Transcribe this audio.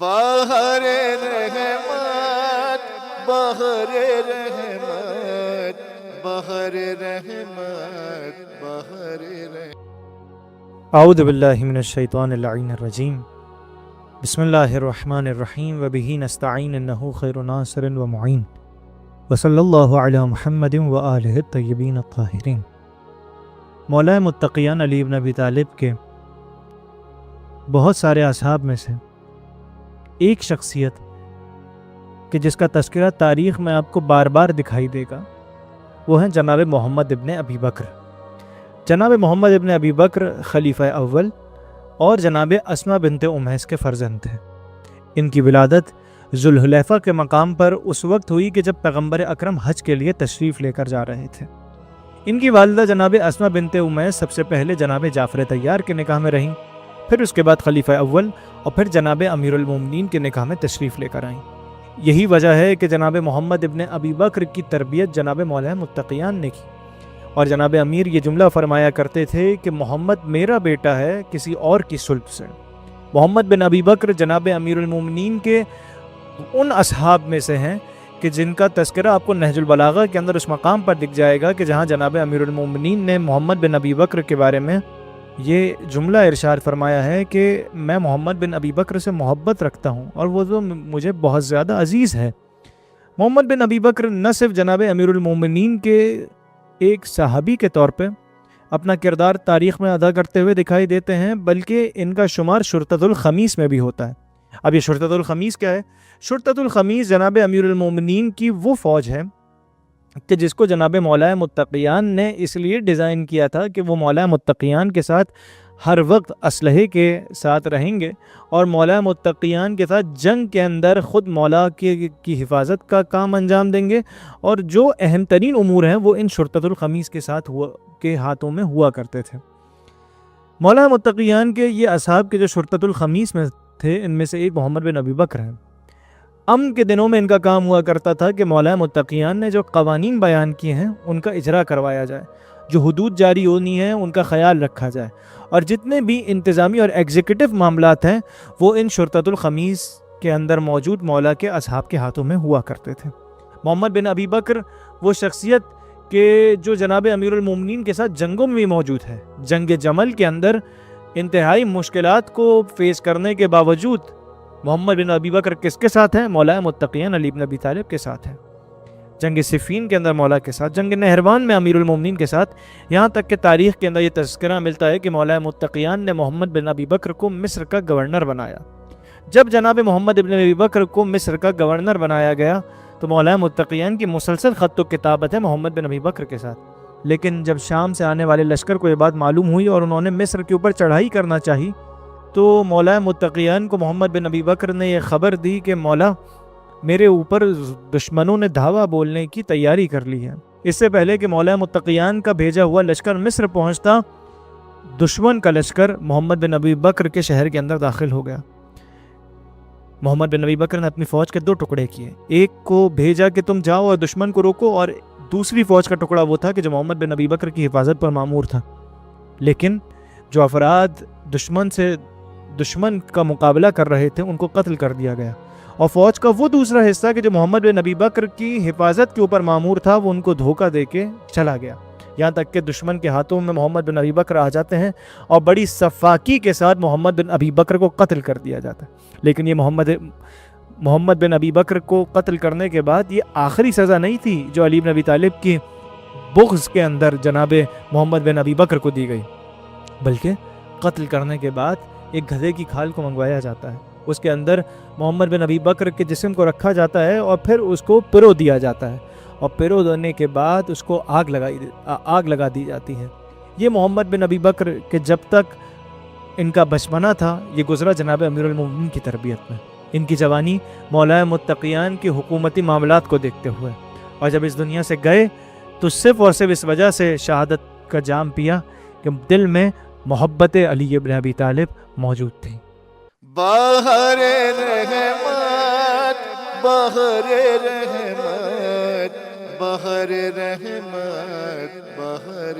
بہر رحمت بہر رحمت بہر رحمت بہر رحمت اعوذ باللہ من الشیطان اللعین الرجیم بسم اللہ الرحمن الرحیم وبہ نستعین انہ خیر ناصر ومعین وصلی اللہ علی محمد وآلہ الطیبین الطاہرین۔ مولا متقیان علی بن ابی طالب کے بہت سارے اصحاب میں سے ایک شخصیت کہ جس کا تذکرہ تاریخ میں آپ کو بار بار دکھائی دے گا وہ ہیں جناب محمد ابن ابی بکر۔ جناب محمد ابن ابی بکر خلیفہ اول اور جناب اسماء بنت امیس کے فرزند تھے۔ ان کی ولادت ذوالحلیفہ کے مقام پر اس وقت ہوئی کہ جب پیغمبر اکرم حج کے لیے تشریف لے کر جا رہے تھے۔ ان کی والدہ جناب اسماء بنت امیس سب سے پہلے جناب جعفر طیار کے نکاح میں رہیں، پھر اس کے بعد خلیفہ اول اور پھر جناب امیر المومنین کے نکاح میں تشریف لے کر آئیں۔ یہی وجہ ہے کہ جناب محمد ابن ابی بکر کی تربیت جناب مولا متقیان نے کی، اور جناب امیر یہ جملہ فرمایا کرتے تھے کہ محمد میرا بیٹا ہے کسی اور کی صلب سے۔ محمد بن ابی بکر جناب امیر المومنین کے ان اصحاب میں سے ہیں کہ جن کا تذکرہ آپ کو نہج البلاغہ کے اندر اس مقام پر دکھ جائے گا کہ جہاں جناب امیر المومنین نے محمد بن ابی بکر کے بارے میں یہ جملہ ارشاد فرمایا ہے کہ میں محمد بن ابی بکر سے محبت رکھتا ہوں اور وہ تو مجھے بہت زیادہ عزیز ہے۔ محمد بن ابی بکر نہ صرف جناب امیر المومنین کے ایک صحابی کے طور پہ اپنا کردار تاریخ میں ادا کرتے ہوئے دکھائی دیتے ہیں، بلکہ ان کا شمار شرطۃ الخمیس میں بھی ہوتا ہے۔ اب یہ شرطۃ الخمیس کیا ہے؟ شرطۃ الخمیس جناب امیر المومنین کی وہ فوج ہے کہ جس کو جناب مولا متقیان نے اس لیے ڈیزائن کیا تھا کہ وہ مولا متقیان کے ساتھ ہر وقت اسلحے کے ساتھ رہیں گے اور مولا متقیان کے ساتھ جنگ کے اندر خود مولا کی حفاظت کا کام انجام دیں گے، اور جو اہم ترین امور ہیں وہ ان شرطۃ الخمیس کے ہاتھوں میں ہوا کرتے تھے۔ مولا متقیان کے یہ اصحاب کے جو شرطۃ الخمیس میں تھے ان میں سے ایک محمد بن ابی بکر ہیں۔ امن کے دنوں میں ان کا کام ہوا کرتا تھا کہ مولا متقیان نے جو قوانین بیان کیے ہیں ان کا اجرا کروایا جائے، جو حدود جاری ہونی ہیں ان کا خیال رکھا جائے، اور جتنے بھی انتظامی اور ایگزیکٹو معاملات ہیں وہ ان شرطۃ الخمیس کے اندر موجود مولا کے اصحاب کے ہاتھوں میں ہوا کرتے تھے۔ محمد بن ابی بکر وہ شخصیت کہ جو جناب امیر المومنین کے ساتھ جنگوں میں بھی موجود ہے۔ جنگ جمل کے اندر انتہائی مشکلات کو فیس کرنے کے باوجود محمد بن ابی بکر کس کے ساتھ ہیں؟ مولا متقیان علی بن ابی طالب کے ساتھ ہیں۔ جنگ صفین کے اندر مولا کے ساتھ، جنگ نہروان میں امیر المومنین کے ساتھ، یہاں تک کہ تاریخ کے اندر یہ تذکرہ ملتا ہے کہ مولا متقیان نے محمد بن ابی بکر کو مصر کا گورنر بنایا۔ جب جناب محمد بن ابی بکر کو مصر کا گورنر بنایا گیا تو مولا متقیان کی مسلسل خط و کتابت ہے محمد بن ابی بکر کے ساتھ، لیکن جب شام سے آنے والے لشکر کو یہ بات معلوم ہوئی اور انہوں نے مصر کے اوپر چڑھائی کرنا چاہی تو مولا متقیان کو محمد بن ابی بکر نے یہ خبر دی کہ مولا میرے اوپر دشمنوں نے دھاوا بولنے کی تیاری کر لی ہے۔ اس سے پہلے کہ مولا متقیان کا بھیجا ہوا لشکر مصر پہنچتا، دشمن کا لشکر محمد بن ابی بکر کے شہر کے اندر داخل ہو گیا۔ محمد بن ابی بکر نے اپنی فوج کے دو ٹکڑے کیے، ایک کو بھیجا کہ تم جاؤ اور دشمن کو روکو، اور دوسری فوج کا ٹکڑا وہ تھا کہ جو محمد بن ابی بکر کی حفاظت پر مامور تھا۔ لیکن جو افراد دشمن کا مقابلہ کر رہے تھے ان کو قتل کر دیا گیا، اور فوج کا وہ دوسرا حصہ کہ جو محمد بن ابی بکر کی حفاظت کے اوپر مامور تھا وہ ان کو دھوکہ دے کے چلا گیا، یہاں تک کہ دشمن کے ہاتھوں میں محمد بن ابی بکر آ جاتے ہیں اور بڑی سفاکی کے ساتھ محمد بن ابی بکر کو قتل کر دیا جاتا ہے۔ لیکن یہ محمد بن ابی بکر کو قتل کرنے کے بعد یہ آخری سزا نہیں تھی جو علی بن ابی طالب کی بغض کے اندر جناب محمد بن ابی بکر کو دی گئی، بلکہ قتل کرنے کے بعد ایک گدھے کی کھال کو منگوایا جاتا ہے، اس کے اندر محمد بن ابی بکر کے جسم کو رکھا جاتا ہے اور پھر اس کو پرو دیا جاتا ہے، اور پرو دینے کے بعد اس کو آگ لگا دی جاتی ہے۔ یہ محمد بن ابی بکر کہ جب تک ان کا بچپنا تھا یہ گزرا جناب امیر المومنین کی تربیت میں، ان کی جوانی مولا متقیان کی حکومتی معاملات کو دیکھتے ہوئے، اور جب اس دنیا سے گئے تو صرف اور صرف اس وجہ سے شہادت کا جام پیا کہ دل میں محبت علی بن ابی طالب موجود تھی۔ بہر رحمت بہر رحمت بہر رحمت بہر